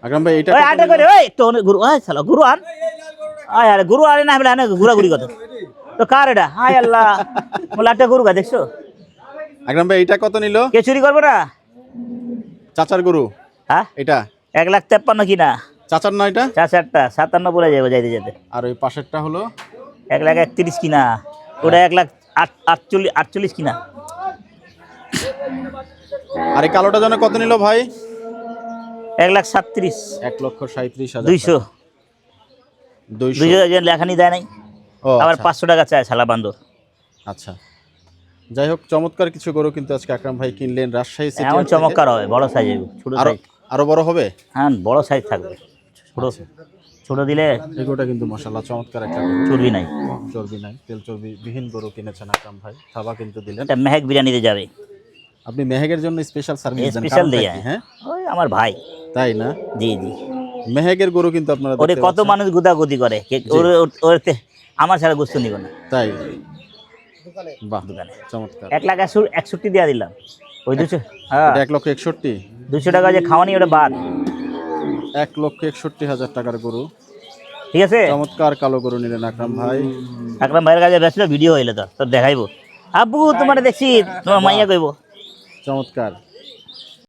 আকরাম ভাই এটা ওই আটা করে ওই তো গুরু ওই শালা গুরু আন আয় আরে গুরু আরে না বলে ঘুরাঘুরি কত তো কার এটা হায় আল্লাহ বলে আটা গরু গা দেখছো আকরাম ভাই এটা কত নিল? কে চুরি করবো না চাচার গরু হ্যাঁ এটা 1,53,000 কিনা চাচার না এটা? 57 বলে যাবো যাইতে যেতে আর ওই পাশেরটা হলো 1,31,000 কিনা ওটা 1,48,000 কিনা আর এই কালোটা যেন কত নিল ভাই? 1,37,000 1,37,000 200 200 200 লেখানি দেয় নাই ও আবার আচ্ছা 500 টাকা চায় শালা বান্দর আচ্ছা যাই হোক চমৎকার কিছু গরু কিন্তু আজকে আকরাম ভাই কিনলেন রাজশাহী সিটি এমন চমৎকার হবে বড় সাইজের ছোট আরো সাইজ আরো বড় হবে। হ্যাঁ বড় সাইজ থাকবে ছোট ছোট দিলে এই গরুটা কিন্তু মাশাআল্লাহ চমৎকার একটা গরু, চর্বি নাই চর্বি নাই, তেল চর্বি বিহীন গরু কিনেছেন আকরাম ভাই, থাবা কিন্তু দিলেন। এটা মেহেক বিরিয়ানিতে যাবে আপনি মেহেকের জন্য স্পেশাল সার্ভিস দেন স্পেশাল কারণটা দিয়ে কি? হ্যাঁ ওই আমার ভাই তাই না? জি জি মেহেকের গরু কিন্তু আপনারা ওরে দেখতে কত পাচ্ছেন। মানুষ গুদাগুদি করে ওরতে আমার ছাড়া গোস্ত নিব না তাই বাহ দোকানে চমৎকার। 1,61,000 দিয়ে দিলাম ওই 200 হ্যাঁ এটা 1,61,000 200 টাকা যে খাওয়ানি ওটা বাদ 1,61,000 টাকার গরু, ঠিক আছে চমৎকার কালো গরু নিলেন আকরাম ভাই। আকরাম ভাইয়ের কাছে ব্যস্ত ভিডিও হইলে তোর দেখাইবো আব্বু তোমার দেখছি তোমার মাইয়া কইবো চমৎকার।